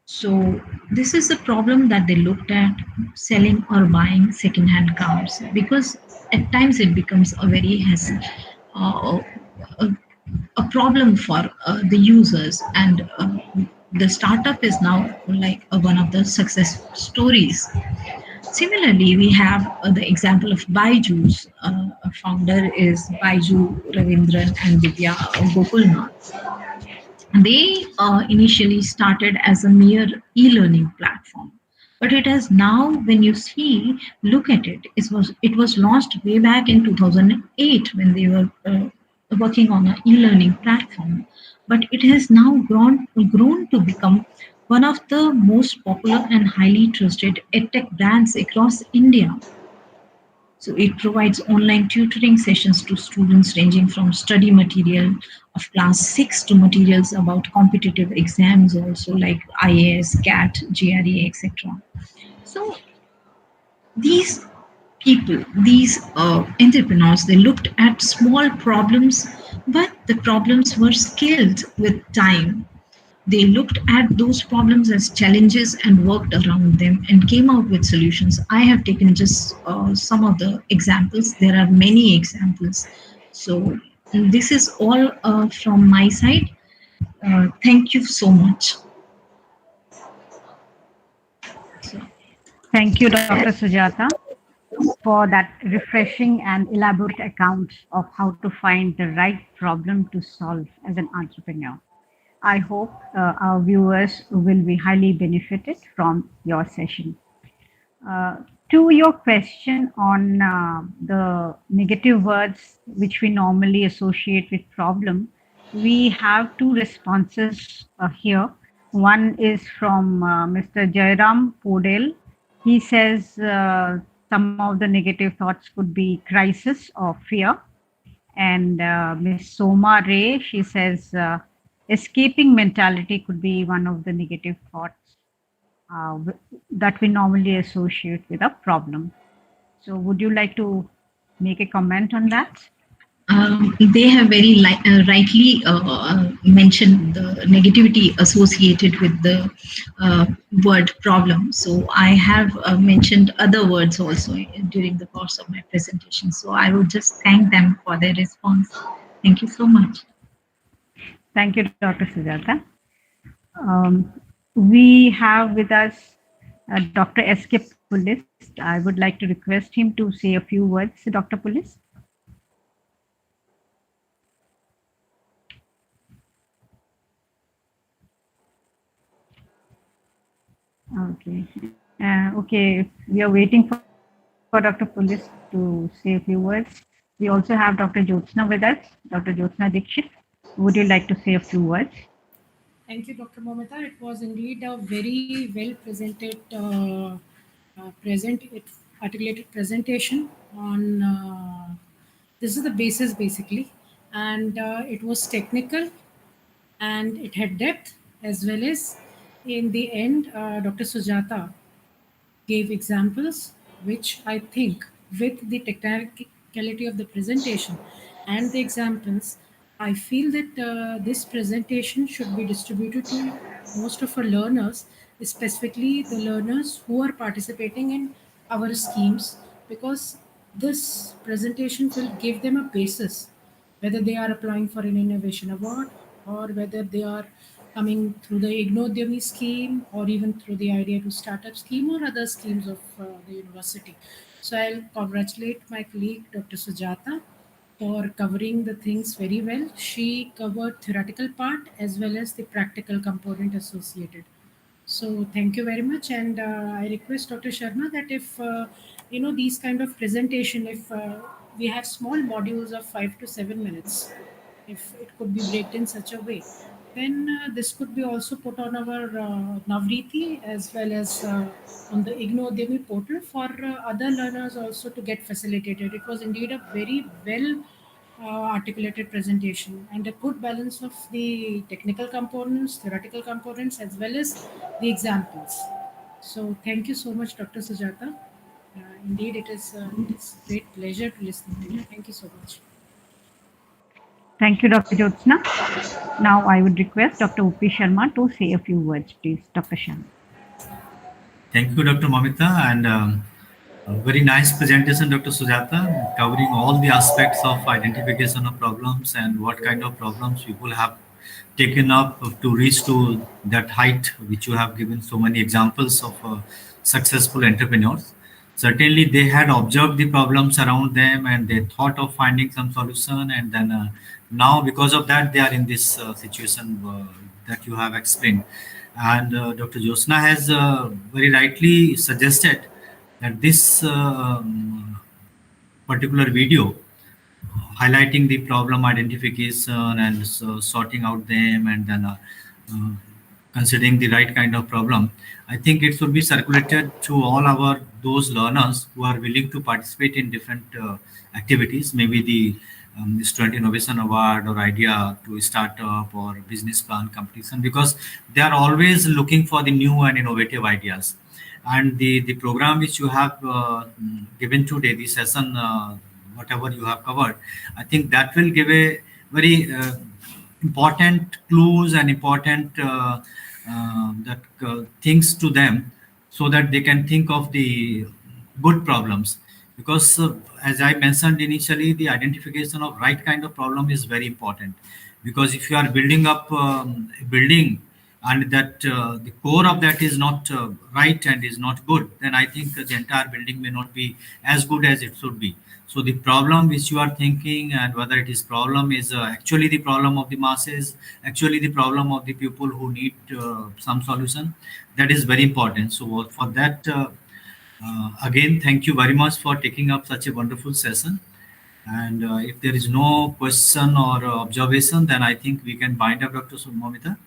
Speaker 4: So this is a problem that they looked at, selling or buying second-hand cars, because at times it becomes a very hassle, a, a problem for the users. And the startup is now like one of the success stories. Similarly, we have the example of Byju's. A founder is Baiju Ravindran and Vidya Gokulnath. They initially started as a mere e-learning platform, but it has now, when you see, look at it, it was launched way back in 2008 when they were working on an e-learning platform, but it has now grown to become one of the most popular and highly trusted edtech brands across India. So it provides online tutoring sessions to students ranging from study material of class 6 to materials about competitive exams also, like IAS, CAT, GRE, etc. So these people, these entrepreneurs, they looked at small problems, but the problems were scaled with time. They looked at those problems as challenges and worked around them and came out with solutions. I have taken just some of the examples. There are many examples. So this is all from my side. Thank you so much. So,
Speaker 1: Thank you, Dr. Sujata, for that refreshing and elaborate account of how to find the right problem to solve as an entrepreneur. I hope our viewers will be highly benefited from your session. Uh, to your question on the negative words which we normally associate with problem, we have two responses here. One is from Mr. Jairam Podel. He says some of the negative thoughts could be crisis or fear. And Miss Soma Ray, she says escaping mentality could be one of the negative thoughts that we normally associate with a problem. So, would you like to make a comment on that?
Speaker 4: They have very rightly mentioned the negativity associated with the uh, word problem. So I have mentioned other words also during the course of my presentation. So I would just thank them for their response. Thank you so much.
Speaker 1: Thank you, Dr. Sujata. Um, we have with us Dr. S.K. Pulis. I would like to request him to say a few words, Dr. Pulis. Okay. Okay. We are waiting for Dr. Pulis to say a few words. We also have Dr. Jyotsna with us. Dr. Jyotsna Dikshit. Would you like to say a few words?
Speaker 5: Thank you, Dr. Momita. It was indeed a very well presented, articulated presentation on. This is the basis basically, and it was technical, and it had depth as well as, in the end, Dr. Sujata gave examples which I think, with the technicality of the presentation and the examples, I feel that this presentation should be distributed to most of our learners, specifically the learners who are participating in our schemes, because this presentation will give them a basis, whether they are applying for an innovation award or whether they are coming through the Ignodemi scheme or even through the Idea to Startup scheme or other schemes of the university. So I'll congratulate my colleague Dr. Sujata for covering the things very well. She covered theoretical part as well as the practical component associated. So thank you very much, and I request Dr. Sharma that if these kind of presentation, if we have small modules of 5 to 7 minutes, if it could be breaked in such a way, then this could be also put on our Navriti as well as on the Igno Demi portal for other learners also to get facilitated. It was indeed a very well articulated presentation and a good balance of the technical components, theoretical components, as well as the examples. So thank you so much, Dr. Sujata. Indeed, it is great pleasure to listen to you. Thank you so much.
Speaker 1: Thank you, Dr. Jyotsna. Now I would request Dr. Upi Sharma to say a few words, please. Dr. Sharma.
Speaker 2: Thank you, Dr. Mamita, and a very nice presentation, Dr. Sujata, covering all the aspects of identification of problems and what kind of problems people have taken up to reach to that height, which you have given so many examples of successful entrepreneurs. Certainly, they had observed the problems around them and they thought of finding some solution, and then now, because of that, they are in this situation that you have explained. And Dr. Josna has very rightly suggested that this particular video highlighting the problem identification and sorting out them, and then uh, considering the right kind of problem, I think it should be circulated to all our those learners who are willing to participate in different activities, maybe the student innovation award or idea to startup or business plan competition, because they are always looking for the new and innovative ideas. And the program which you have given today, the session, whatever you have covered, I think that will give a very important clues and important things to them, so that they can think of the good problems. Because as I mentioned initially, the identification of right kind of problem is very important. Because if you are building up a building and that the core of that is not right and is not good, then I think the entire building may not be as good as it should be. So the problem which you are thinking, and whether it is problem is actually the problem of the masses, actually the problem of the people who need some solution, that is very important. So for that, again, thank you very much for taking up such a wonderful session. And if there is no question or observation, then I think we can bind up, Dr. Momita.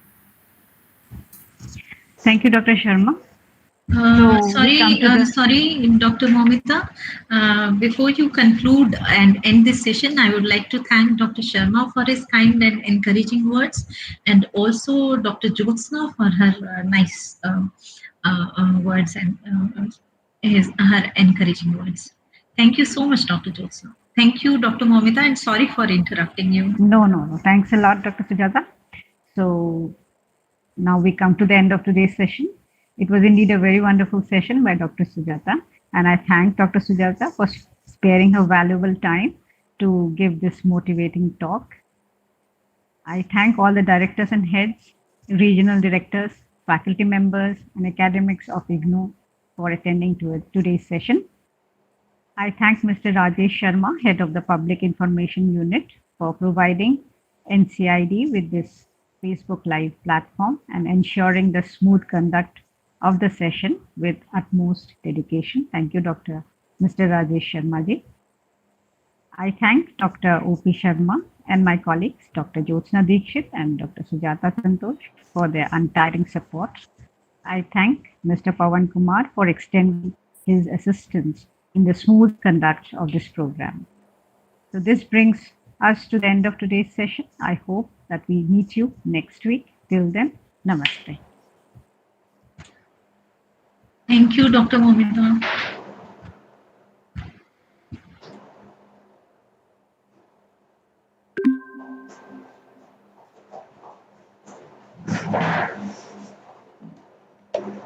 Speaker 1: Thank you, Dr. Sharma.
Speaker 4: Sorry, Dr. Momita. Before you conclude and end this session, I would like to thank Dr. Sharma for his kind and encouraging words, and also Dr. Jyotsna for her nice words and her encouraging words. Thank you so much, Dr. Jyotsna. Thank you, Dr. Momita, and sorry for interrupting you.
Speaker 1: No. Thanks a lot, Dr. Sujata. So now we come to the end of today's session. It was indeed a very wonderful session by Dr. Sujata, and I thank Dr. Sujata for sparing her valuable time to give this motivating talk. I thank all the directors and heads, regional directors, faculty members, and academics of IGNOU for attending to today's session. I thank Mr. Rajesh Sharma, Head of the Public Information Unit, for providing NCID with this Facebook Live platform and ensuring the smooth conduct of the session with utmost dedication. Thank you, Mr. Rajesh Sharma ji. I thank Dr. O.P. Sharma and my colleagues, Dr. Jyotsna Dikshit and Dr. Sujata Santosh, for their untiring support. I thank Mr. Pawan Kumar for extending his assistance in the smooth conduct of this program. So this brings us to the end of today's session. I hope that we meet you next week. Till then, namaste.
Speaker 4: Thank you, Dr. Momita.